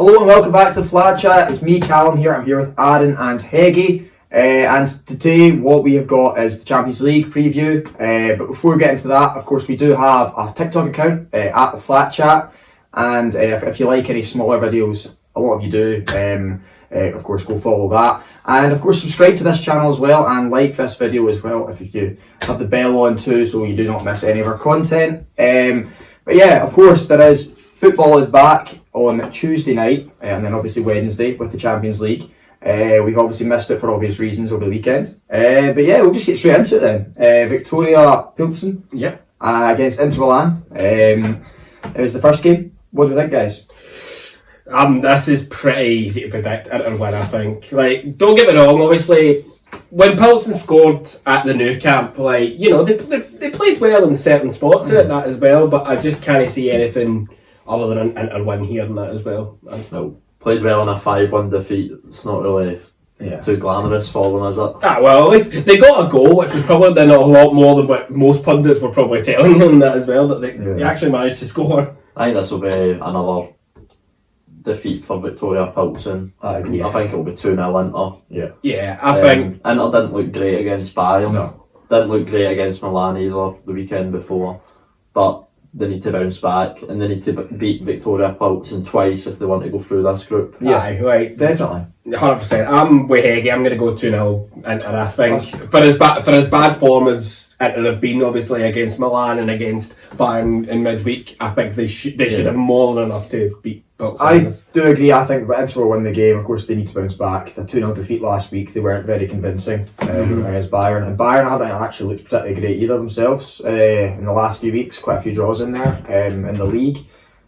Hello and welcome back to the Flat Chat. It's me, Callum, here. I'm here with Aaron and Heggy. And today what we have got is the Champions League preview. But before we get into that, of course, we do have a TikTok account at the Flat Chat. And if you like any smaller videos, a lot of you do, of course, go follow that. And of course, subscribe to this channel as well and like this video as well if you have the bell on too, so you do not miss any of our content. But yeah, of course, football is back on Tuesday night and then obviously Wednesday with the Champions League. We've obviously missed it for obvious reasons over the weekend. But yeah, we'll just get straight into it then. Victoria Pilsen against Inter Milan. It was the first game. What do we think, guys? This is pretty easy to predict Inter win, I think. Like, don't get me wrong, obviously, when Pilsen scored at the Nou Camp, like, you know, they played well in certain spots in that as well, but I just can't see anything other than an Inter win here in that as well. No, played well in a 5-1 defeat. It's not really too glamorous for them, is it? Well, at least they got a goal, which was probably then a lot more than what most pundits were probably telling them that as well, that they actually managed to score. I think this will be another defeat for Victoria Pilsen. I think it'll be 2-0 Inter. Yeah, I think Inter didn't look great against Bayern. No. Didn't look great against Milan either the weekend before. But they need to bounce back and they need to beat Victoria Pilsen twice if they want to go through this group. Yeah, right. Definitely. 100%. I'm with Heggy. I'm going to go 2-0 Inter, I think. For as bad form as Inter have been, obviously, against Milan and against Bayern in midweek, I think they should have more than enough to beat Pilsen. I do agree. I think Inter will win the game. Of course, they need to bounce back. The 2-0 defeat last week, they weren't very convincing against Bayern. And Bayern haven't actually looked particularly great either themselves in the last few weeks. Quite a few draws in there in the league.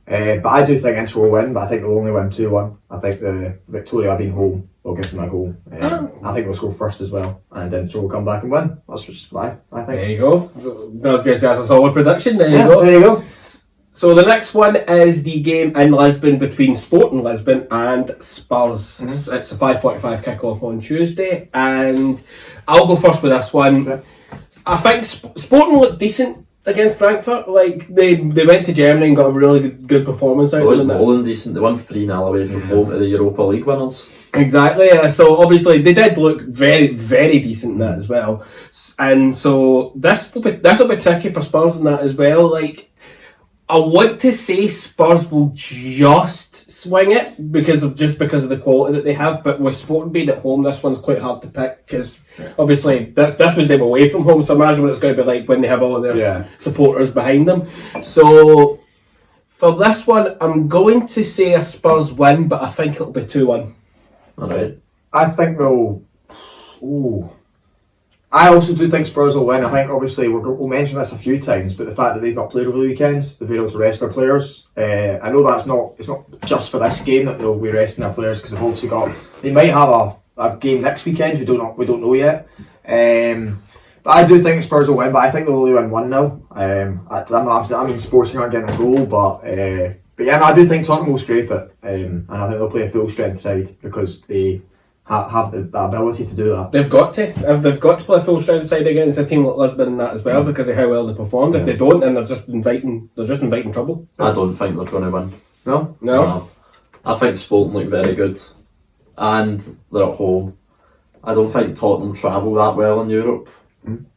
But I do think Inter will win, but I think they'll only win 2-1. I think the Victoria being home will give them a goal. I think they'll score first as well, and Inter will come back and win. That's just why I think. There you go. I was going to say that's a solid prediction. There you go. There you go. So the next one is the game in Lisbon between Sporting Lisbon and Spurs. It's a 5:45 kick-off on Tuesday, and I'll go first with this one. Yeah. I think Sporting looked decent against Frankfurt. Like they went to Germany and got a really good performance out of them. More than decent. They won 3-0 away from home to the Europa League winners. Exactly. So obviously they did look very, very decent in that as well. And so this will be tricky for Spurs in that as well. Like, I want to say Spurs will just swing it because of the quality that they have, but with Sporting being at home, this one's quite hard to pick because obviously this was them away from home, so imagine what it's going to be like when they have all of their supporters behind them. So for this one, I'm going to say a Spurs win, but I think it'll be 2-1. Alright. I think they'll... I also do think Spurs will win. I think obviously we'll mention this a few times, but the fact that they've not played over the weekends, they've been able to rest their players. I know it's not just for this game that they'll be resting their players because they've obviously they might have a game next weekend. We don't know yet. But I do think Spurs will win, but I think they'll only win 1-0. I mean, Sporting aren't getting a goal, but yeah, no, I do think Tottenham will scrape it, and I think they'll play a full strength side because they have the ability to do that. They've got to play a full strength side against a team like Lisbon and that as well because of how well they performed. If they don't, then they're just inviting trouble. I don't think they're going to win. No. I think Sporting look very good, and they're at home. I don't think Tottenham travel that well in Europe.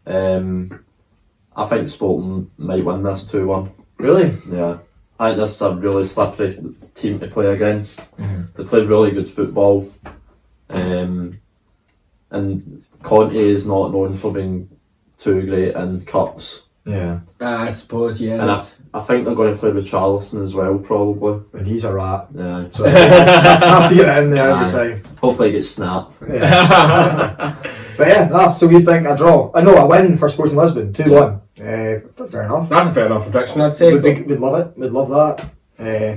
I think Sporting might win this 2-1. Really? Yeah. I think this is a really slippery team to play against. They play really good football. And Conte is not known for being too great in cups. Yeah. I suppose, yeah. And I think they're going to play with Charleston as well, probably. And he's a rat. Yeah. So have to get it in there every time. Hopefully it gets snapped. Yeah. But yeah, so we think a draw. A win for Sporting Lisbon, 2-1. Fair enough. That's a fair enough prediction, I'd say. We'd love it. We'd love that.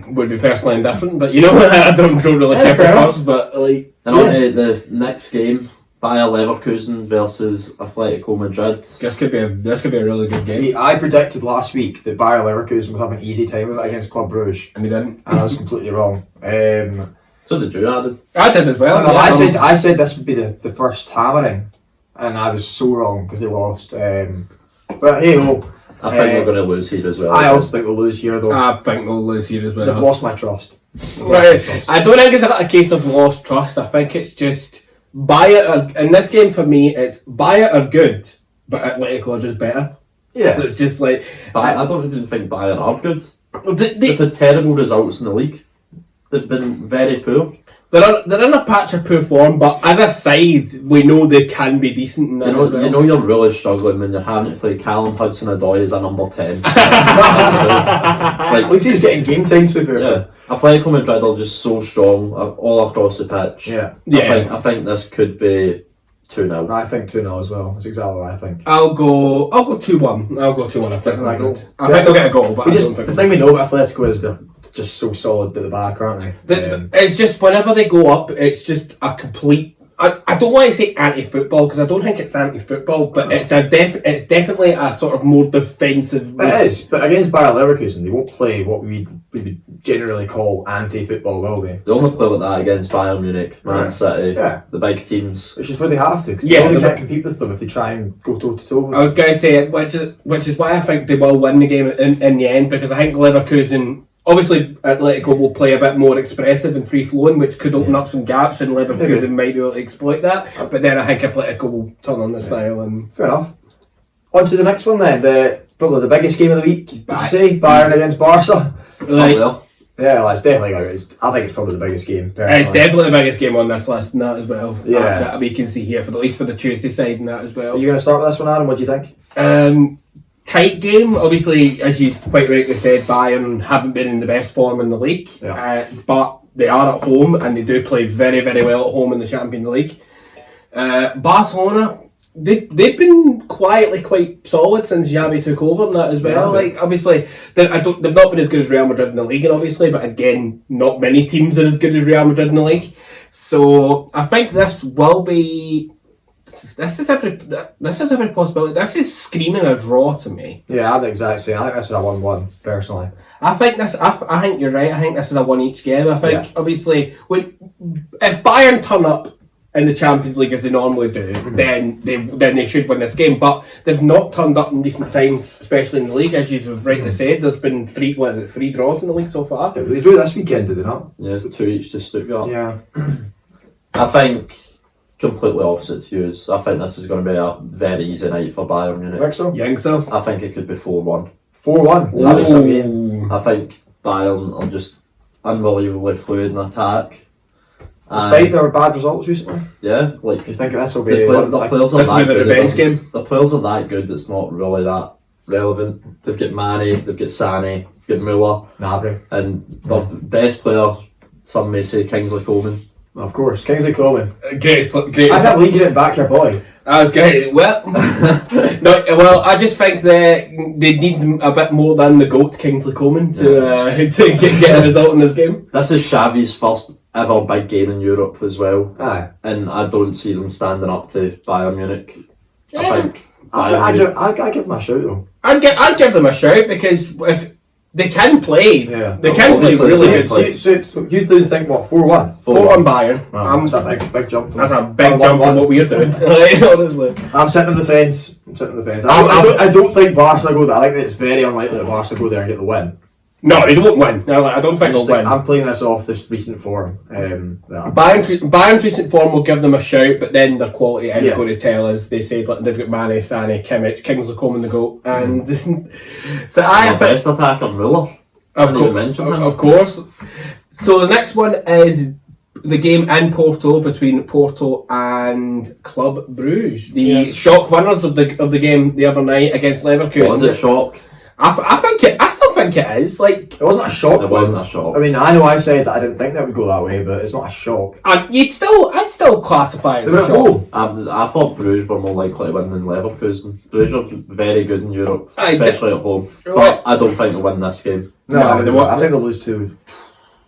Would be personally indifferent, but you know, I don't really care for Spurs, but like... And on to the next game, Bayer Leverkusen versus Atletico Madrid. This could be a really good game. See, I predicted last week that Bayer Leverkusen would have an easy time with it against Club Brugge. And he didn't. And I was completely wrong. So did you, Adam? I did as well. No, I said this would be the first hammering, and I was so wrong because they lost. But hey, I think they're going to lose here as well. I also think they'll lose here though. I think they'll lose here as well. They've lost my trust. Right. I don't think it's a case of lost trust. I think it's just Bayern. In this game for me, it's Bayern are good, but Atletico are just better. Yeah. So it's just like But I don't even think Bayern are good. they, They've had terrible results in the league. They've been very poor. they're in a patch of poor form, but as a side, we know they can be decent. In that as well. You know you're really struggling when you're having to play Callum Hudson-Odoi as a number 10. At least he's getting game time, to be fair. Yeah. Atletico Madrid are just so strong all across the pitch. Yeah. I think this could be 2-0. I think 2-0 as well. That's exactly what I think. I'll go 2-1. I'll go 2-1. I think Right, they'll so get a goal, but I don't think the thing we know about Atletico is they're just so solid at the back, aren't they? It's just whenever they go up, it's just a complete. I don't want to say anti-football because I don't think it's anti-football, but it's definitely a sort of more defensive. It is, but against Bayer Leverkusen, they won't play what we would generally call anti-football, will they? They only play like that against Bayern Munich, Man Right. City, Yeah. the big teams. Which is where they have to, because Yeah, they but- can't compete with them if they try and go toe-to-toe with I was going to say, which is why I think they will win the game in the end, because I think Leverkusen. Obviously, Atletico will play a bit more expressive and free-flowing, which could open up some gaps, and Leverkusen might be able to exploit that. But then I think Atletico will turn on the style. And Fair enough. On to the next one then, probably the biggest game of the week, would you say? Easy. Bayern against Barca. like, well. Yeah, well, it's definitely, I think it's probably the biggest game, it's personally. definitely the biggest game on this list, and that as well. Yeah. That we can see here, at least for the Tuesday side, and that as well. Are you going to start with this one, Adam? What do you think? Tight game, obviously, as you quite rightly said, Bayern haven't been in the best form in the league, but they are at home and they do play very, very well at home in the Champions League. Barcelona, they've been quietly quite solid since Xavi took over and that as well. Yeah, like obviously, they've not been as good as Real Madrid in the league, obviously, but again, not many teams are as good as Real Madrid in the league. So I think this will be. This is every possibility. This is screaming a draw to me. Yeah, I'm the exact same. I think this is a 1-1, personally. I think you're right. I think this is a one each game. I think obviously if Bayern turn up in the Champions League as they normally do, then they should win this game. But they've not turned up in recent times, especially in the league, as you've rightly said. There's been three draws in the league so far. Yeah, they drew this weekend, did they not? Yeah, 2 each to Stuttgart. Yeah. I think completely opposite to you. I think this is going to be a very easy night for Bayern Munich. Think so? You think so? I think it could be 4-1. 4-1. That is some game. I think Bayern are just unbelievably fluid in attack. Despite their bad results recently. Yeah, like You think this will be... the players are This will that be the good. revenge game. The players are that good. It's not really that relevant. They've got Mane, they've got Sané, they've got Müller, Gnabry. and the best player, some may say, Kingsley Coman. Of course. Kingsley Coman. Great. I can't believe you didn't back your boy. I was great. Well, I just think they need a bit more than the GOAT Kingsley Coman to get a result in this game. This is Xavi's first ever big game in Europe as well, Aye. and I don't see them standing up to Bayern Munich. I think I give them a shout though. I'd give them a shout because if they can play, Yeah. they can play Obviously really they good. can play. So you do think what, 4-1? 4-1 Bayern. That's a big jump. That's a big jump from what we're doing. Like, honestly. I'm sitting on the fence. I don't think Barca go there. I think it's very unlikely that Barca go there and get the win. No, they won't win. No, I don't think they'll win. I'm playing this off this recent form. Bayern's recent form will give them a shout, but then their quality is going to tell us. They say like, they've got Mane, Sané, Kimmich, Kingsley Coman the goal, and so Our best attacker, Müller. Of course. So the next one is the game in Porto between Porto and Club Brugge, the shock winners of the game the other night against Leverkusen. Was it shock? I still think it is. Like, it wasn't a shock. It wasn't a shock. I mean, I know I said that I didn't think that would go that way, but it's not a shock. I'd still classify it as a shock. I thought Bruges were more likely to win than Leverkusen. Bruges are very good in Europe, especially at home. But I don't think they'll win this game. No, they won't. I think they'll lose 2.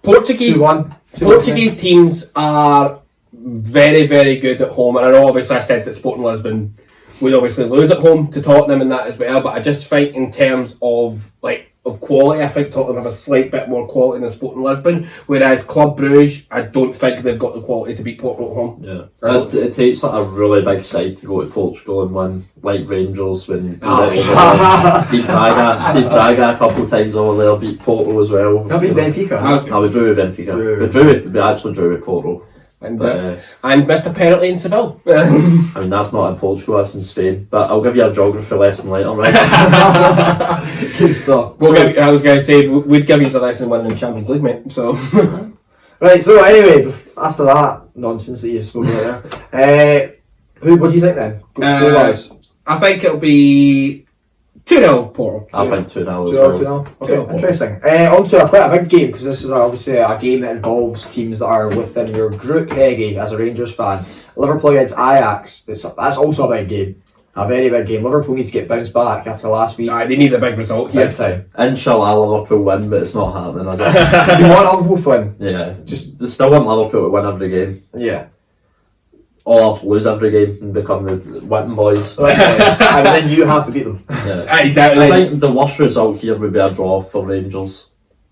Portuguese 2-1. Portuguese teams are very, very good at home, and I know obviously I said that Sporting Lisbon would obviously lose at home to Tottenham and that as well, but I just think in terms of like of quality. I think Tottenham have a slight bit more quality than Sporting Lisbon, whereas Club Brugge, I don't think they've got the quality to beat Porto at home. Yeah, it takes like a really big side to go to Portugal and win, like Rangers when beat Braga a couple of times over there, beat Porto as well. Not beat Benfica. No, we drew with Benfica. We actually drew with Porto. And missed a penalty in Seville. I mean, that's not in Portugal, that's in Spain. But I'll give you a geography lesson later, right? Good stuff. I was going to say, we'd give you a lesson in winning the Champions League, mate. So. Right, so anyway, after that nonsense that you spoke about there, what do you think then? Score-wise? I think it'll be 2-0 Porto. I think 2-0 as well. 2-0. Okay, interesting. On to quite a big game, because this is obviously a game that involves teams that are within your group, Heggy, as a Rangers fan. Liverpool against Ajax, that's also a big game. A very big game. Liverpool need to get bounced back after last week. They need a big result here. Big time. Inshallah, Liverpool win, but it's not happening, is it? You want Liverpool to win? Yeah, they still want Liverpool to win every game. Yeah. Or lose every game and become the Whitton boys. And then you have to beat them. Yeah. Exactly. I think the worst result here would be a draw for Rangers.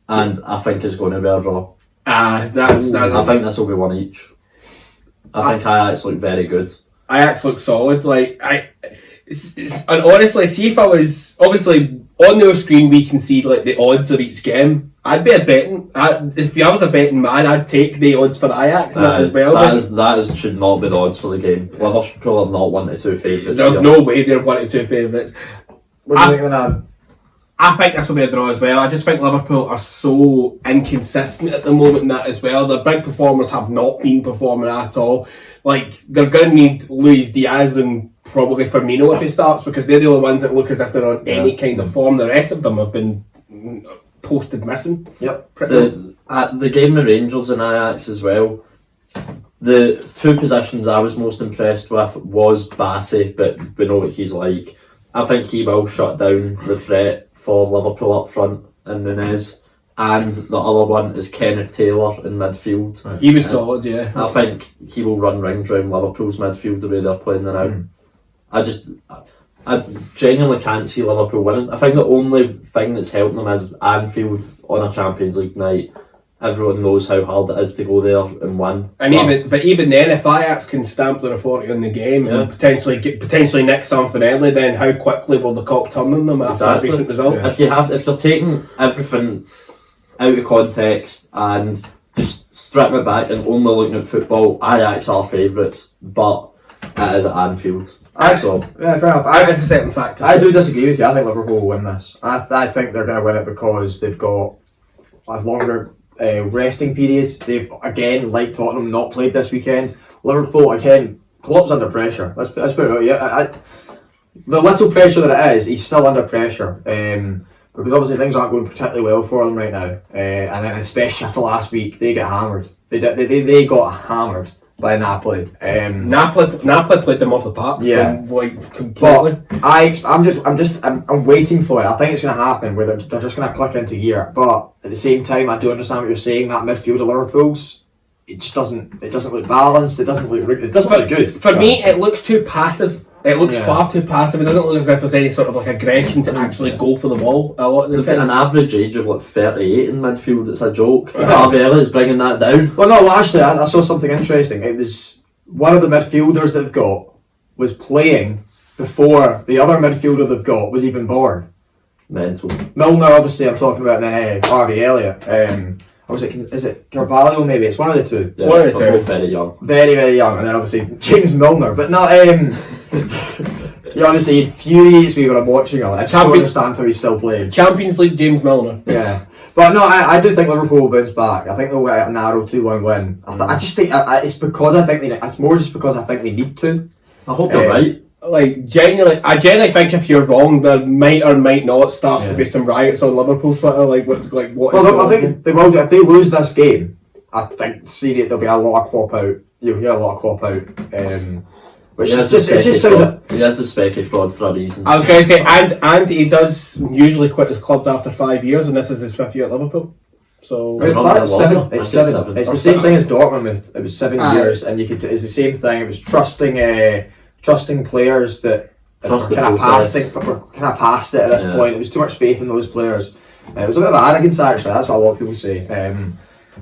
And I think it's going to be a draw. I think this will be one each. I think Ajax look very good. Ajax look solid. And honestly, see if I was obviously on the screen, we can see like the odds of each game. I'd be a betting. If I was a betting man, I'd take the odds for Ajax as well. That should not be the odds for the game. Liverpool are not 1-2 favourites. There's no way they're 1-2 favourites. What do you think of that? I think this will be a draw as well. I just think Liverpool are so inconsistent at the moment in that as well. Their big performers have not been performing at all. Like, they're going to need Luis Diaz and probably Firmino if he starts, because they're the only ones that look as if they're on any kind of form. The rest of them have been posted missing. Yep. The game with Rangers and Ajax as well, the two positions I was most impressed with was Bassey, but we know what he's like. I think he will shut down the threat for Liverpool up front and Nunez. And the other one is Kenneth Taylor in midfield. Right. He was solid, yeah. I think he will run rings around Liverpool's midfield the way they're playing there now. I genuinely can't see Liverpool winning. I think the only thing that's helping them is Anfield on a Champions League night. Everyone knows how hard it is to go there and win. And even then, if Ajax can stamp their authority on the game and potentially nick something early, then how quickly will the cock turn on them after a decent result? Yeah. If you're taking everything out of context and just strip it back and only looking at football, Ajax are favourites, but it is at Anfield. Yeah, fair enough. It's a certain factor. I do disagree with you. I think Liverpool will win this. I think they're going to win it because they've got a longer resting periods. They've, again, like Tottenham, not played this weekend. Liverpool, again, Klopp's under pressure. Let's put it out. Yeah, the little pressure that it is, he's still under pressure. Because obviously things aren't going particularly well for them right now. And then especially after last week, they get hammered. They got hammered by Napoli. Napoli played them off the park. Yeah, completely. But I'm waiting for it. I think it's going to happen where they're just going to click into gear. But at the same time, I do understand what you're saying. That midfield of Liverpool's, it just doesn't look balanced. It doesn't look good. For me, it looks too passive. It looks far too passive. It doesn't look as if there's any sort of like aggression to actually go for the ball. A lot of the time. An average age of 38 in midfield. It's a joke. Harvey is bringing that down. Well, no, actually, I saw something interesting. It was one of the midfielders they've got was playing before the other midfielder they've got was even born. Mental. Milner, obviously, I'm talking about, and then Harvey Elliott. Is it Carvalho? Maybe it's one of the two. Yeah, one of the two. Both very young. Very, very young, and then obviously James Milner. But not. He honestly infuriates me when I'm watching him. I just don't understand how he's still playing. Champions League James Milner. Yeah, but no, I do think Liverpool will bounce back. I think they'll get a narrow 2-1 win. I just think it's because I think it's more just because I think they need to. I hope you're right. I genuinely think if you're wrong, there might or might not start to be some riots on Liverpool Twitter. I think they will do. If they lose this game, I think there'll be a lot of Klopp out. You'll hear a lot of Klopp out. Which is just sounds. He has a specky fraud for a reason. I was going to say, and he does usually quit his clubs after 5 years, and this is his 5th year at Liverpool. So it's 7. It's the same thing as Dortmund. It was 7 years, and it's the same thing. It was trusting players that were kind of past it at this point. It was too much faith in those players. It was a bit of arrogance actually. That's what a lot of people say, and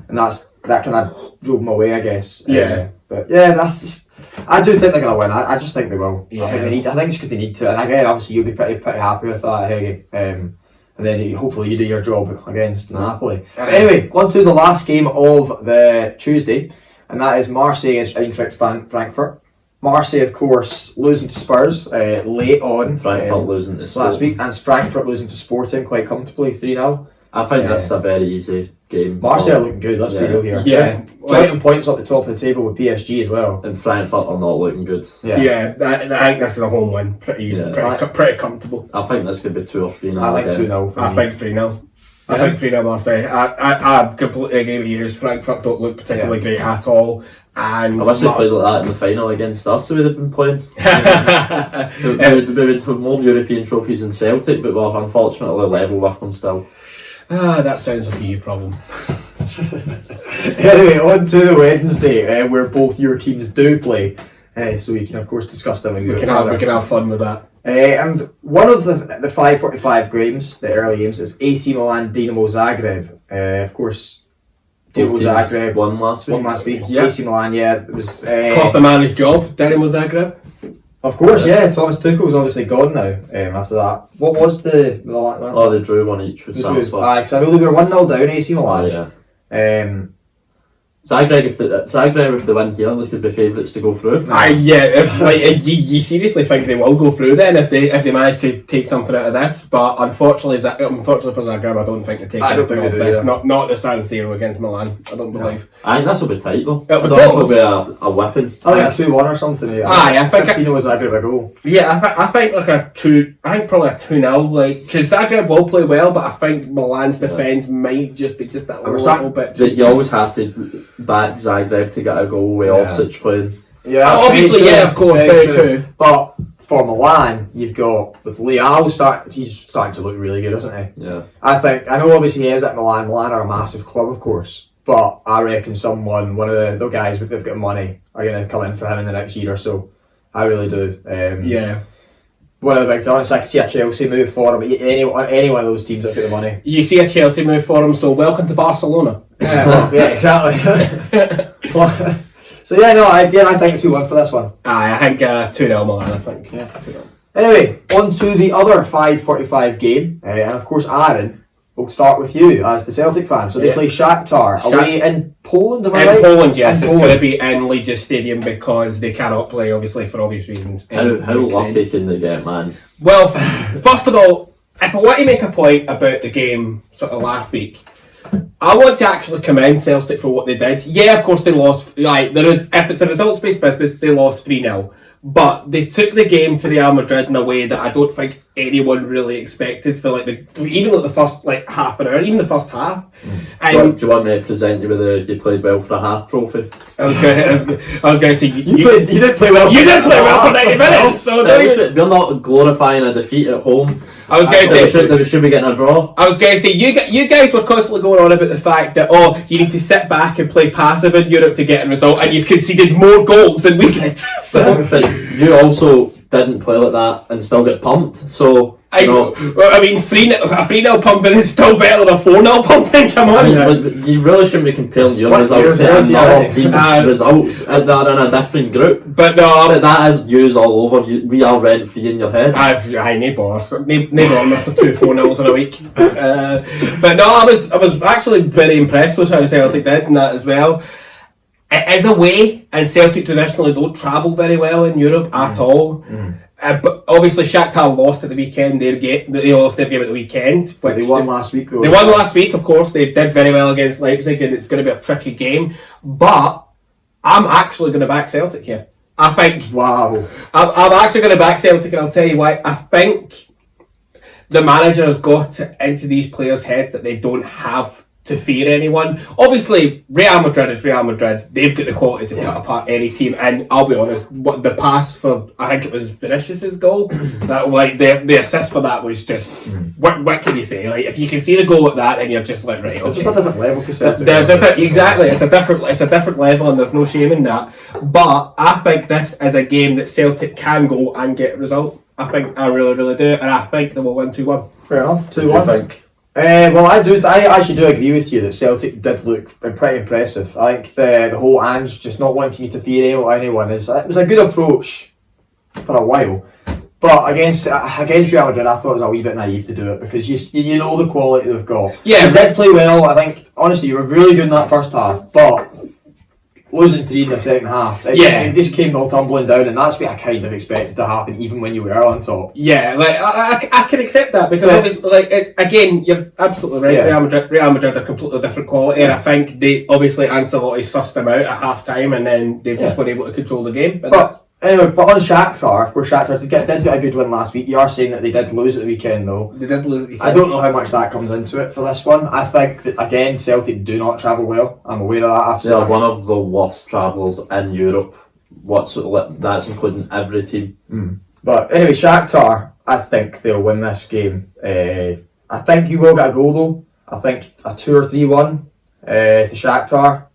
that kind of drove them away, I guess. Yeah. But yeah, that's just. I do think they're gonna win. I just think they will. Yeah. I think they need. I think it's because they need to. And again, obviously, you'll be pretty happy with that, Heggie. And then hopefully you do your job against Napoli. But anyway, on to the last game of the Tuesday, and that is Marseille against Eintracht Frankfurt. Marseille, of course, losing to Spurs late on. Frankfurt losing to Spurs last week, and Frankfurt losing to Sporting quite comfortably, 3-0. I think this is a very easy game. Marseille are looking good, let's be real here. Yeah. Joint points up the top of the table with PSG as well. And Frankfurt are not looking good. Yeah, I think this is a home win. Pretty comfortable. I think this could be 2 or 3-0. I think 2-0 for I me. think 3-0. I think 3-0 Marseille. I completely agree with you. Frankfurt don't look particularly great at all. And I wish they played like that in the final against us, we would have been playing. we would have more European trophies than Celtic, but we're unfortunately level with them still. That sounds like a you problem. Anyway, on to the Wednesday, where both your teams do play. So we can, of course, discuss them. We can have fun with that. And one of the 5:45 games, the early games, is AC Milan, Dynamo Zagreb. Of course, Dynamo Zagreb won last week. Yeah. AC Milan, it was Cost the man his job, Dynamo Zagreb. Of course, Thomas Tuchel's obviously gone now. After that, what was the Oh, they drew one each with Salzburg. Because I believe we were 1-0 down AC Milan. Oh, yeah. Zagreb, if they win here, they could be favourites to go through. You seriously think they will go through then if they manage to take something out of this? But unfortunately for Zagreb, I don't think they take anything out of this. Not the San Siro against Milan. I don't believe. I think this will be tight though. It'll be I don't think it'll be a whipping. I think a 2-1 or something. I think Dynamo Zagreb a goal. Yeah, I think like a 2. I think probably a 2-0. Like because Zagreb will play well, but I think Milan's defence might just be that little bit. You always have to back Zagreb to get a goal with Orsic playing. Yeah, obviously, of course, very true. But for Milan, you've got with Leao he's starting to look really good, isn't he? Yeah. I know obviously he is at Milan. Milan are a massive club, of course. But I reckon one of the guys they've got money are going to come in for him in the next year or so. I really do. One of the big things, I can see a Chelsea move for him. Any one of those teams that got the money. You see a Chelsea move for him, so welcome to Barcelona. Exactly. So I think 2-1 for this one. I think 2-0 Milan. I think. Yeah. 2-0. Anyway, on to the other 5:45 game, and of course, Aaron. We'll start with you as the Celtic fan. So they play Shaktar away in Poland, am I right? In Poland, yes. It's going to be in Legion Stadium because they cannot play, obviously, for obvious reasons. How lucky can they get, man? Well, first of all, if I want to make a point about the game sort of last week, I want to actually commend Celtic for what they did. Yeah, of course they lost. If it's a results-based business, they lost 3-0. But they took the game to Real Madrid in a way that I don't think anyone really expected for the first half an hour, even the first half. Do you want me to present you with you played well for a half trophy? I was going to say you did play well. You did play well for 90 minutes. So we're not glorifying a defeat at home. I was going to say we should be getting a draw. I was going to say you guys were constantly going on about the fact that you need to sit back and play passive in Europe to get a result, and you conceded more goals than we did. So. But you also didn't play like that and still get pumped. So I mean, 3-0 pumping is still better than a 4-0 pumping. Come on, you really shouldn't be comparing your results to another team's results. They're in a different group. But that is news all over. We are rent free in your head. No bother. After 2 4-0s in a week. But no, I was actually very impressed with how Celtic did in that as well. It is away, and Celtic traditionally don't travel very well in Europe at all. But obviously Shakhtar lost at the weekend. They lost their game at the weekend. But they won last week though. They won last week, of course. They did very well against Leipzig, and it's going to be a tricky game. But I'm actually going to back Celtic here. I think... Wow. I'm actually going to back Celtic, and I'll tell you why. I think the manager has got into these players' heads that they don't have to fear anyone. Obviously, Real Madrid is Real Madrid. They've got the quality to cut apart any team. And I'll be honest, what the pass for, I think it was Vinicius' goal, that the assist for that was just what can you say? If you can see the goal like that, then you're just like, right, okay. It's just a different level to Celtic. Exactly, it's a different level, and there's no shame in that. But I think this is a game that Celtic can go and get a result. I really, really do, and I think they will win 2-1. Fair enough. 2-1. What do you think? Well, I actually do agree with you that Celtic did look pretty impressive. I think the whole Ange just not wanting to interfere anyone it was a good approach for a while. But against Real Madrid, I thought it was a wee bit naive to do it because you know the quality they've got. Yeah, they did play well. I think honestly, you were really good in that first half, but losing 3 in the second half, it just came all tumbling down, and that's what I kind of expected to happen, even when you were on top. Yeah, like I can accept that because obviously, like again, you're absolutely right. Yeah. Real Madrid are completely different quality, and I think they obviously Ancelotti sussed them out at half time, and then they just weren't able to control the game. But on Shaktar, of course, Shaktar did get a good win last week. You are saying that they did lose at the weekend, though. They did lose at the weekend. I don't know how much that comes into it for this one. I think that, again, Celtic do not travel well. I'm aware of that. They're one of the worst travellers in Europe. That's including every team. But anyway, Shaktar, I think they'll win this game. I think you will get a goal, though. I think a 2 or 3-1 to Shaktar.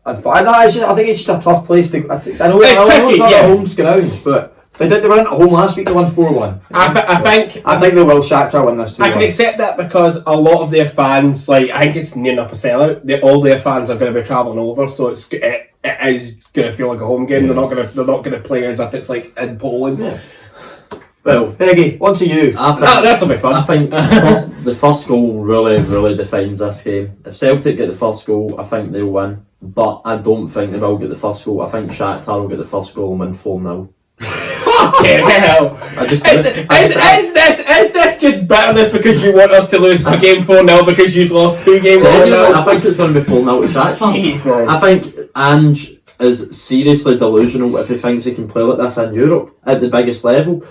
I think it's just a tough place to. I know it's not a home ground, but they were in at home last week. They won 4-1. I think they will. Shakhtar win this 2-1. I can accept that because a lot of their fans, like I think it's near enough a sellout. All their fans are going to be travelling over, so it is going to feel like a home game. They're not going to play as if it's like in Poland. Yeah. Well, Peggy, on to you. This'll be fun. I think the first goal really defines this game. If Celtic get the first goal, I think they'll win. But I don't think they will get the first goal. I think Shakhtar will get the first goal and win 4-0. Fucking hell! Is this just bitterness because you want us to lose a game 4-0 because you've lost 2 games 4-0? I think it's going to be 4-0 to Shakhtar. Jesus. I think Ange is seriously delusional if he thinks he can play like this in Europe at the biggest level.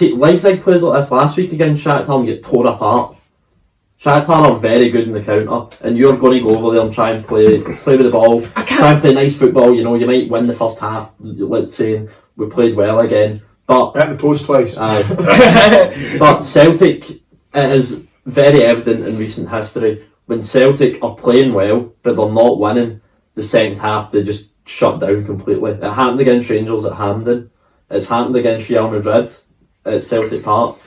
Leipzig played like this last week against Shakhtar and get torn apart. Shaktar are very good in the counter, and you're going to go over there and try and play with the ball, try and play nice football. You know, you might win the first half. Let's say we played well again, but at the post twice. But Celtic, it is very evident in recent history when Celtic are playing well, but they're not winning. The second half, they just shut down completely. It happened against Rangers at Hampden. It's happened against Real Madrid at Celtic Park.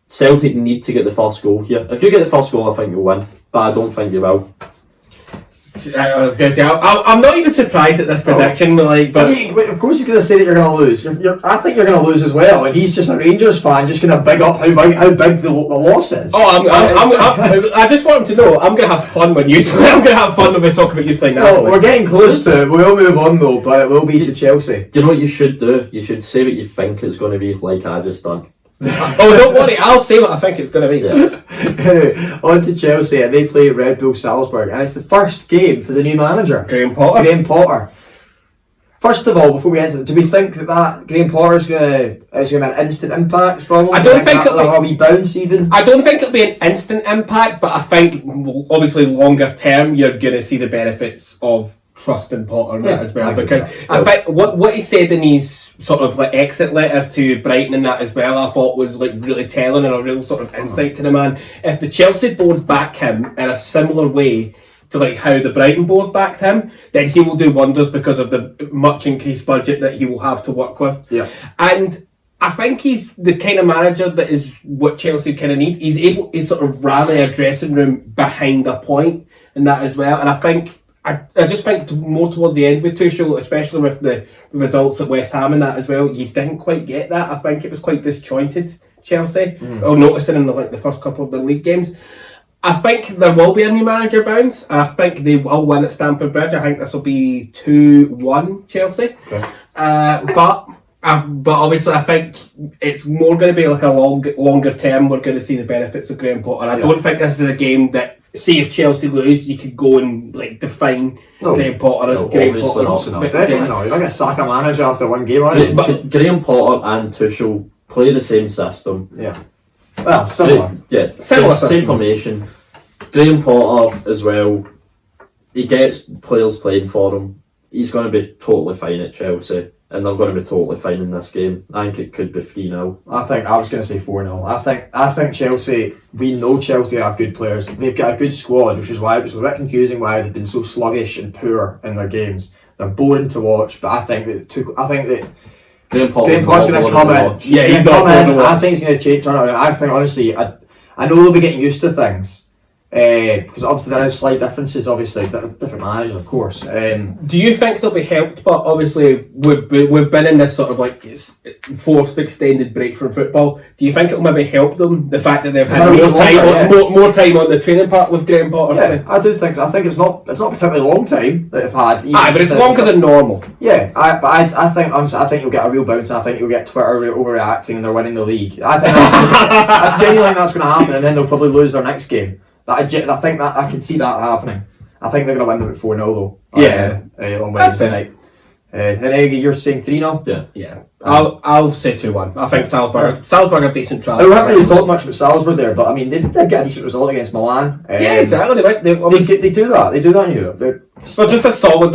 Celtic need to get the first goal here. If you get the first goal, I think you'll win, but I don't think you will. I was going to say, I'm not even surprised at this prediction, but of course he's going to say that you're going to lose. I think you're going to lose as well, and he's just a Rangers fan, just going to big up how big the loss is. I just want him to know I'm going to have fun when you play. I'm going to have fun when we talk about you playing Napoli. Well, we're getting close to it. We will move on though, but it will be to Chelsea. You know what you should do? You should say what you think it's going to be, like I just done. Don't worry, I'll say what I think it's going to be. Yes. Anyway, on to Chelsea, and they play Red Bull Salzburg, and it's the first game for the new manager, Graham Potter. First of all, before we enter, do we think that Graham Potter is going to have an instant impact from him? I don't think it'll be bounce even. I don't think it'll be an instant impact, but I think obviously longer term you're going to see the benefits of trusting Potter as well, because I think what he said in his sort of like exit letter to Brighton and that as well, I thought was like really telling and a real sort of insight to the man. If the Chelsea board back him in a similar way to like how the Brighton board backed him, then he will do wonders because of the much increased budget that he will have to work with. Yeah, and I think he's the kind of manager that is what Chelsea kind of need. He's able to sort of rally a dressing room behind a point and that as well, and I think. I just think more towards the end with Tuchel, especially with the results at West Ham and that as well, you didn't quite get that. I think it was quite disjointed, Chelsea. Well, noticing in the first couple of the league games. I think there will be a new manager bounce. I think they will win at Stamford Bridge. I think this will be 2-1 Chelsea. Okay. But obviously I think it's more going to be like a longer term. We're going to see the benefits of Graham Potter. I don't think this is a game that, say if Chelsea lose, you could go and like define Graham Potter. Definitely not. You're not going to sack a manager after one game, are you? But Graham Potter and Tuchel play the same system. Yeah. Well, similar. Same formation. Graham Potter as well. He gets players playing for him. He's going to be totally fine at Chelsea. And they're going to be totally fine in this game. I think it could be 3-0. I was going to say 4-0. I think Chelsea, we know Chelsea have good players. They've got a good squad, which is why it was a bit confusing why they've been so sluggish and poor in their games. They're boring to watch, but I think that Graham Potter's going to come in. Yeah, he's not in. I think he's going to turn it around. I think honestly, I know they'll be getting used to things. Because obviously there is slight differences, obviously, different managers, of course. Do you think they'll be helped? But obviously, we've been in this sort of like forced extended break from football. Do you think it'll maybe help them, the fact that they've had more time on the training part with Graham Potter? Yeah, I do think so. I think it's not a particularly long time that they've had. But it's longer than normal. Yeah, I think you'll get a real bounce, and I think you'll get Twitter overreacting and they're winning the league. I genuinely think that's going to happen, and then they'll probably lose their next game. I think that I can see that happening. I think they're going to win them at 4-0 though. Yeah, on Wednesday night. And Eggy, you're saying 3-0? Yeah. I'll say 2-1. I think Salzburg are decent try. We haven't really talked much about Salzburg there, but I mean they did get a decent result against Milan. Yeah, exactly. They do that. They do that in Europe. They're just a solid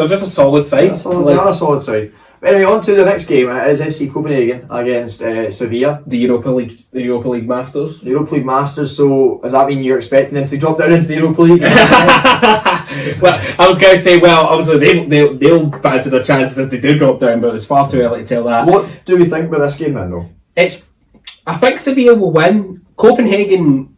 side. They are a solid side. But anyway, on to the next game, and it is FC Copenhagen against Sevilla. The Europa League Masters. The Europa League Masters. So does that mean you're expecting them to drop down into the Europa League? Well, I was going to say, obviously they'll fancy their chances if they do drop down, but it's far too early to tell that. What do we think about this game then, though? I think Sevilla will win. Copenhagen,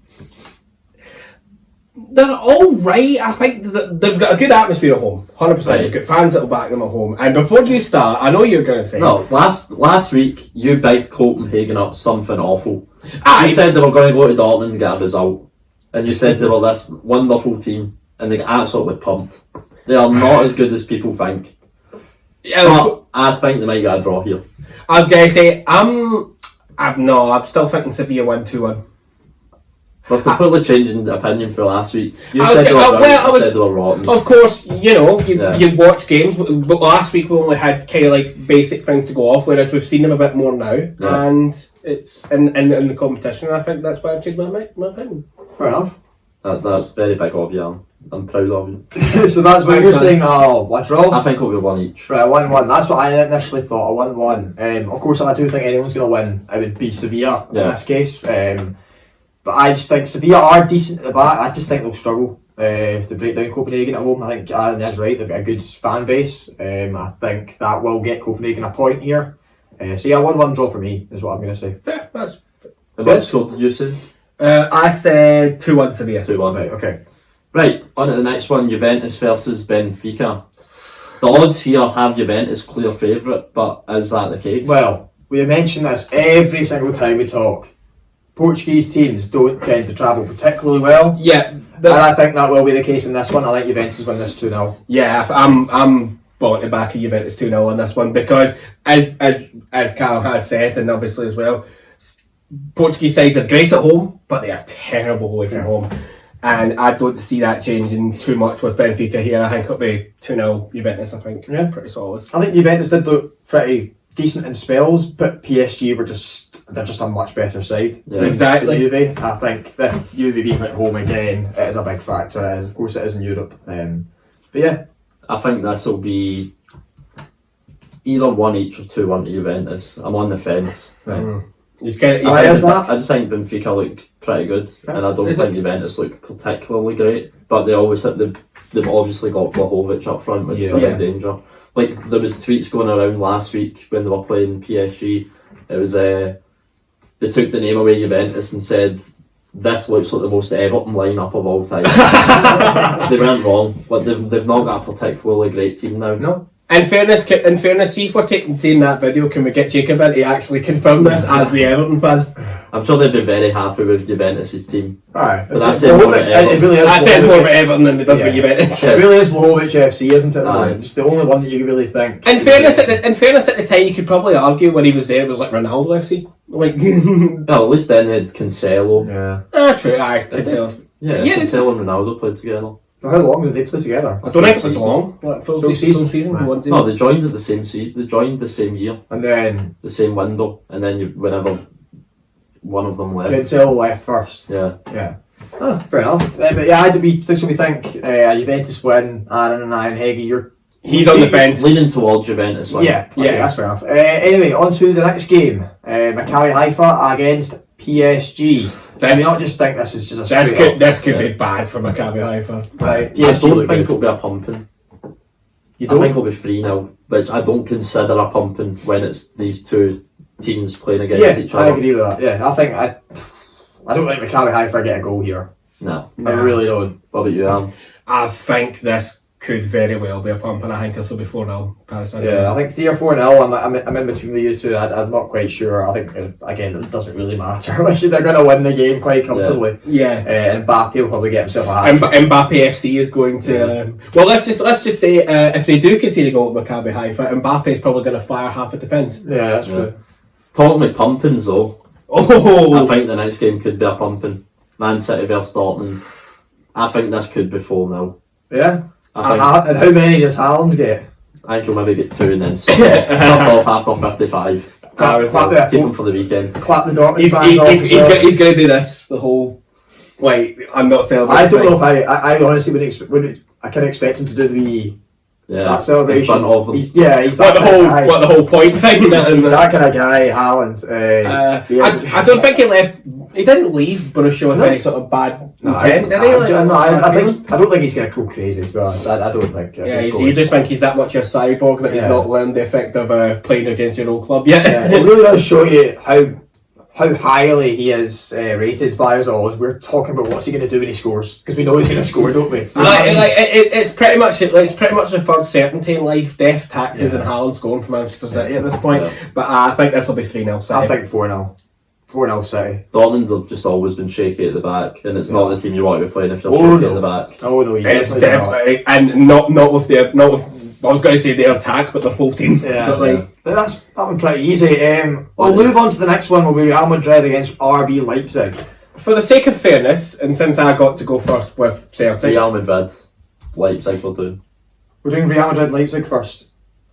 they're all right. I think they've got a good atmosphere at home. 100%. Right. They've got fans that will back them at home. And before you start, I know you're going to say... No, last week you bigged Copenhagen up something awful. You said they were going to go to Dortmund and get a result. And you said they were this wonderful team. And they get absolutely pumped. They are not as good as people think. But I think they might get a draw here. I was going to say, I'm still thinking Sevilla win 2-1. We're completely changing the opinion for last week. You said they were rotten. Of course, you watch games, but last week we only had kind of like basic things to go off, whereas we've seen them a bit more now, and it's in the competition, and I think that's why I've changed my opinion. Fair enough. That's very big of you, I'm proud of you. So that's what you're saying, a draw? I think it'll be 1 each. Right, 1-1. That's what I initially thought, a 1-1. Of course, if I do think anyone's going to win, it would be Sevilla in this case. But I just think Sevilla are decent at the back. I just think they'll struggle to break down Copenhagen at home. I think Aaron is right. They've got a good fan base. I think that will get Copenhagen a point here. So yeah, 1-1 draw for me is what I'm going to say. Fair. That's... What score did you say? I said 2-1 Sevilla. 2-1. Right, okay. Right, on to the next one, Juventus versus Benfica. The odds here have Juventus clear favourite, but is that the case? Well, we mention this every single time we talk. Portuguese teams don't tend to travel particularly well. Yeah. And I think that will be the case in this one. I think Juventus win this 2-0. Yeah, I'm balling to back of Juventus 2-0 on this one because, as Callum has said, and obviously as well, Portuguese sides are great at home, but they are terrible away from home. And I don't see that changing too much with Benfica here. I think it'll be 2-0 Juventus, I think. Yeah. Pretty solid. I think Juventus did look pretty decent in spells, but PSG they're just a much better side. Yeah. Exactly. Juve. I think this Juve being at home again is a big factor. Of course it is in Europe. But yeah. I think this will be either 1 each or 2-1 to Juventus. I'm on the fence. Right. I just think Benfica look pretty good, and I don't think Juventus look particularly great. But they've obviously got Vlahovic up front, which is a big danger. Like there was tweets going around last week when they were playing PSG. It was they took the name away Juventus and said this looks like the most Everton lineup of all time. They weren't wrong. Like they've not got a particularly great team now. No. In fairness, see if we're doing that video, can we get Jacob in to actually confirm this as the Everton fan? I'm sure they'd be very happy with Juventus' team. Aye. But that says more about Everton than it does with Juventus. It really is Vlahovic FC, isn't it? Just the only one that you really think. In fairness, at the time, you could probably argue when he was there, it was like Ronaldo FC. Like, well, at least then they had Cancelo. Yeah. True. Cancelo. Yeah, Cancelo and Ronaldo played together. For how long did they play together? I don't think it was long. Like full season. Right. No, they joined at the same season. They joined the same year. And then the same window. And then whenever one of them left. Cancelo left first. Yeah. Oh, fair enough. But yeah, this will be think Juventus win. Aaron and I and Heggy, he's on the fence, leaning towards Juventus win. Yeah, that's fair enough. Anyway, on to the next game. Maccabi Haifa against PSG. Do we not just think this is just a this could be bad for Maccabi Haifa. Right. I don't think it'll be a pumping. You don't? I think it'll be 3-0, which I don't consider a pumping when it's these two teams playing against each other. I agree with that. Yeah, I I don't think Maccabi Haifa get a goal here. No. I really don't. What about you, Alan? I think this could very well be a pump, and I think this will be 4-0 Paris Saint-Germain. Yeah, I think 3 or 4-0. I'm in between the you two. I'm not quite sure. I think again it doesn't really matter. They're going to win the game quite comfortably. Yeah. And Mbappe will probably get himself a hat. Mbappe FC is going to. Well, let's just say if they do concede a goal at Maccabi Haifa, Mbappe is probably going to fire half of defence. Yeah, that's true. Talking about pumpings though, Oh, I think the next game could be a pumping. Man City versus Dortmund. I think this could be 4-0. Yeah. I think And how many does Haaland get? he'll maybe get 2 and then suck off after 55. Clap Keep him for the weekend. the Dortmund fans he's off as well. he's going to do this the whole. Like, I'm not celebrating. I don't know if I honestly wouldn't. I can expect him to do that celebration. In front of them. He's What that kind of guy. the whole point thing? He's that kind of guy, Haaland. I don't think he left. He didn't leave Borussia with any sort of bad intent, did he? I don't think he's going to go crazy, to be honest. I don't think. Yeah, you just think he's that much of a cyborg that he's not learned the effect of playing against your old club yet. Yeah, it really does show you how highly he is rated by us all. As we're talking about what's he going to do when he scores, because we know he's going to score, don't we? It's pretty much the third certainty in life: death, taxes, and Haaland scoring for Manchester City at this point. Yeah. But I think this will be 3-0 City. I think 4-0. 4-0 City. Dortmund have just always been shaky at the back, and it's not the team you want to be playing if you're shaky at the back. Oh no, It's definitely, and not with I was going to say their attack, but the whole team. Yeah, but but that one pretty easy. We'll move on to the next one. Will be Real Madrid against RB Leipzig. for the sake of fairness, and since I got to go first with Celtic, Real Madrid, Leipzig will do. We're doing Real Madrid Leipzig first.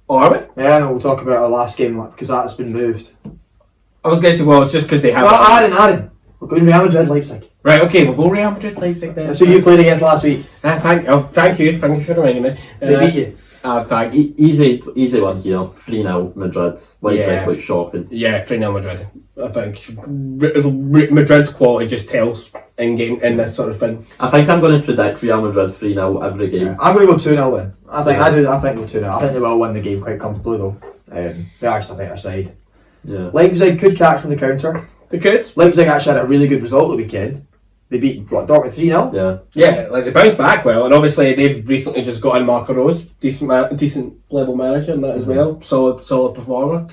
oh, are we? Yeah, and we'll talk about our last game because that's been moved. I was going to say, well, it's just because they have. Well, Aaron, we're going Real Madrid Leipzig. Right, okay, we'll go Real Madrid Leipzig then. That's who you played against last week. Thank you for reminding me. They beat you. Thanks. Easy one here. 3-0 Madrid. Leipzig looks shocking. Yeah, 3-0 Madrid. I think Madrid's quality just tells in this sort of thing. I think I'm going to predict Real Madrid 3-0 every game. Yeah, I'm going to go 2-0 then. I think we'll 2-0. I think they will win the game quite comfortably though. They're actually a better side. Yeah. Leipzig could catch from the counter. They could. Leipzig actually had a really good result the weekend. They beat Dortmund 3-0. Yeah. Yeah, like they bounced back well, and obviously they've recently just got in Marco Rose, decent level manager and that as well. Solid performer.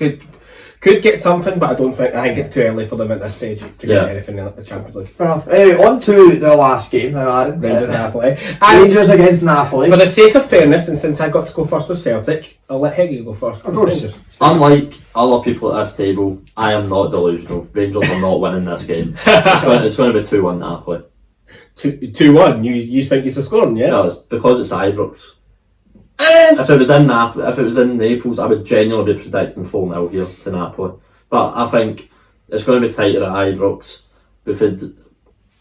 Could get something, but I think it's too early for them at this stage to get anything in the Champions League. Fair enough. On to the last game now, Aaron. Rangers Napoli. Rangers against Napoli. For the sake of fairness, and since I got to go first with Celtic, I'll let Heggie go first. Of course. Unlike other people at this table, I am not delusional. Rangers are not winning this game. It's going to be 2-1 Napoli. 2-1. You think you're scoring, yeah? No, it's because it's Ibrox. If it was in Naples, I would genuinely be predicting 4-0 here to Napoli. But I think it's going to be tighter at Ibrox. We've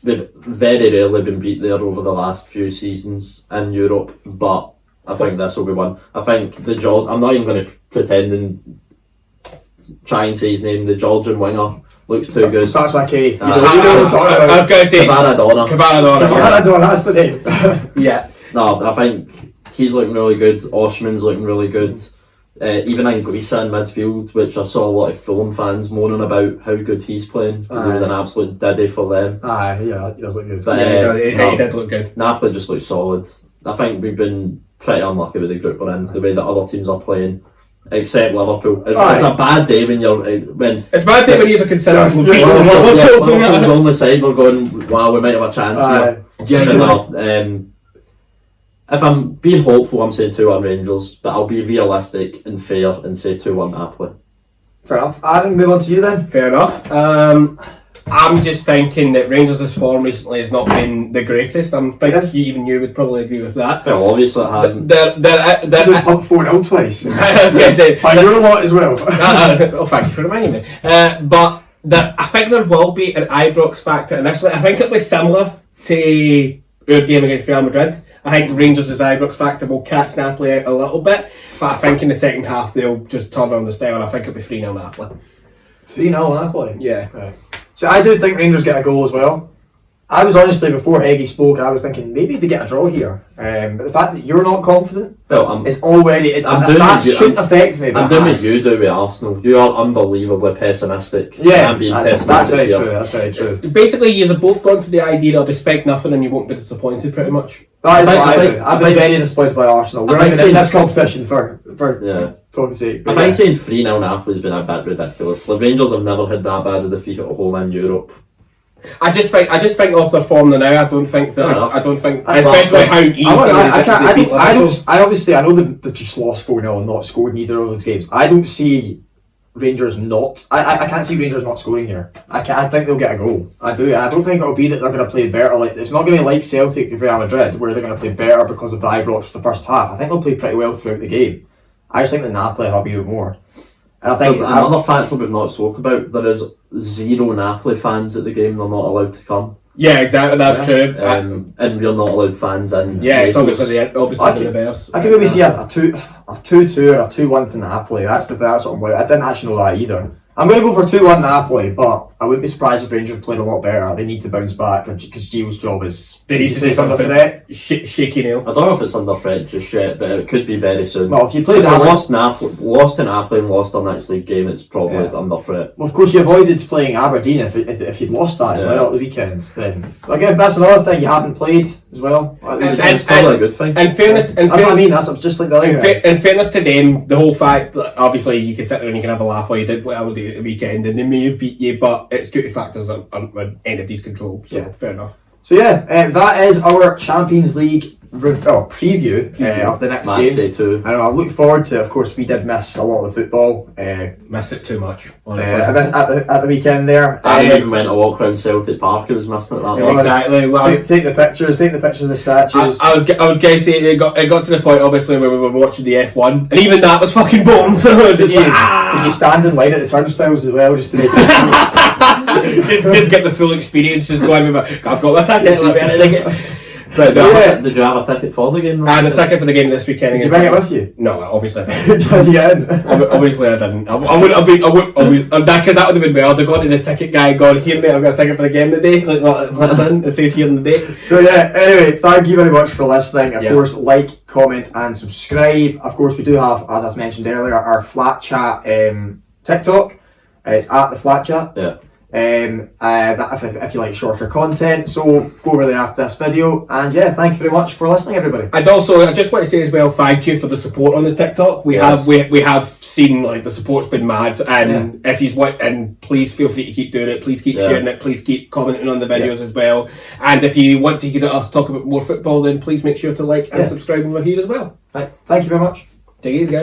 very rarely been beat there over the last few seasons in Europe, but I think this will be one. I think I'm not even going to pretend and try and say his name. The Georgian winger looks too good. Starts with a K. You know I what I'm talking about. I was going to say Kvaradona. That's the name. Yeah. No, I think he's looking really good. Oshman's looking really good. Even Anguissa in midfield, which I saw a lot of Fulham fans moaning about how good he's playing because he was an absolute diddy for them. Yeah, he does look good. But, he did look good. Napoli just looks solid. I think we've been pretty unlucky with the group we're in, the way that other teams are playing, except Liverpool. It's a bad day when it's bad day when you're considering Liverpool's on the side. We're going, wow, we might have a chance here. If I'm being hopeful, I'm saying 2-1 Rangers, but I'll be realistic and fair and say 2-1 Napoli. Fair enough. Aaron, move on to you then. Fair enough. I'm just thinking that Rangers' form recently has not been the greatest. I'm thinking even you would probably agree with that. Well, obviously it hasn't. They're pumped 4-0 twice. I was going to say. By your lot as well. Thank you for reminding me. But I think there will be an Ibrox factor initially. I think it'll be similar to our game against Real Madrid. I think Rangers' Ibrox factor will catch Napoli out a little bit, but I think in the second half they'll just turn on the style, and I think it'll be 3-0 Napoli. 3-0 Napoli? Yeah. Right. So I do think Rangers get a goal as well. I was honestly, before Heggie spoke, I was thinking maybe they get a draw here. But the fact that you're not confident, Well, it's already. Shouldn't affect me. I'm doing what you do with Arsenal. You are unbelievably pessimistic. Yeah, I'm being that's pessimistic very here. true. That's very true. Basically, you've both gone for the idea of expect nothing and you won't be disappointed, pretty much. That is I what I think- do. I've been very disappointed by Arsenal. We're I not think even in saying- this competition for Yeah. talking sake. I But think yeah. saying 3-0 Napoli has been a bit ridiculous. The Rangers have never had that bad a defeat at home in Europe. I just think of their form now. I don't think that. Yeah. I don't think, I- especially how easy I they beat Liverpool. I know they've just lost 4-0 and not scored in either of those games. I don't see Rangers not. I can't see Rangers not scoring here. I think they'll get a goal. I do, and I don't think it'll be that they're going to play better. Like, it's not going to be like Celtic and Real Madrid, where they're going to play better because of the Ibrox for the first half. I think they'll play pretty well throughout the game. I just think that Napoli will be more. And I think There's another factor we've not spoke about. There is 0 Napoli fans at the game. They're not allowed to come. Yeah, exactly. That's true. And we're not allowed fans in. Yeah, it's Naples. obviously the reverse. I could maybe see a 2-2 or a 2-1 to Napoli. That's what I'm worried. I didn't actually know that either. I'm going to go for 2-1 Napoli, but I wouldn't be surprised if Rangers played a lot better. They need to bounce back because Gio's job is. They need to say do something something. threat. Shaky nail. I don't know if it's under threat just yet, but it could be very soon. Well, if you play If they that, lost to Napoli and lost their next league game, it's probably Yeah. under threat. well, of course, you avoided playing Aberdeen if you'd lost that as Yeah. well at the weekend. Then again, that's another thing you haven't played as well. At the And- weekend. It's probably a good thing. In fairness, That's what I mean. That's just like the other guys. in fairness to them, the whole fact that obviously you can sit there and you can have a laugh while you did play Aberdeen at the weekend, and they may have beat you, but it's due to factors on anybody's control. So Yeah. fair enough. So yeah, that is our Champions League preview of the next Match game. day 2. I know. I look forward to. Of course, we did miss a lot of the football Miss it too much, honestly. at the weekend there. I even went to walk around Celtic Park. I was missing it that Yeah, much. Exactly. Well, Take the pictures. Take the pictures of the statues. I was going to say it got to the point obviously where we were watching the F1, and even that was fucking boring. So it was Did just you, like, did you stand in line at the turnstiles as well, just to make just get the full experience. Just going with I've got my ticket. But So, yeah. Did you have a ticket for the game? I had a ticket for the game this weekend. Did you bring it with you? No, obviously I didn't. Did you get in? Obviously I didn't. I wouldn't have been. Because that would have been weird. I'd gone to the ticket guy and gone, "Here, mate, I've got a ticket for the game today." Like, that's in. It says here in the day. So yeah, anyway, thank you very much for listening. Of Yeah. course, like, comment and subscribe. Of course, we do have, as I mentioned earlier, our Flat Chat TikTok. It's at the Flat Chat. Yeah. If you like shorter content, so go over there after this video. And yeah, thank you very much for listening, everybody. And also, I just want to say as well, thank you for the support on the TikTok. We Yes. have seen like the support's been mad, and if you want, and please feel free to keep doing it. Please keep sharing it. Please keep commenting on the videos as well. And if you want to hear us talk about more football, then please make sure to like and subscribe over here as well. Right, thank you very much. Take it easy, guys.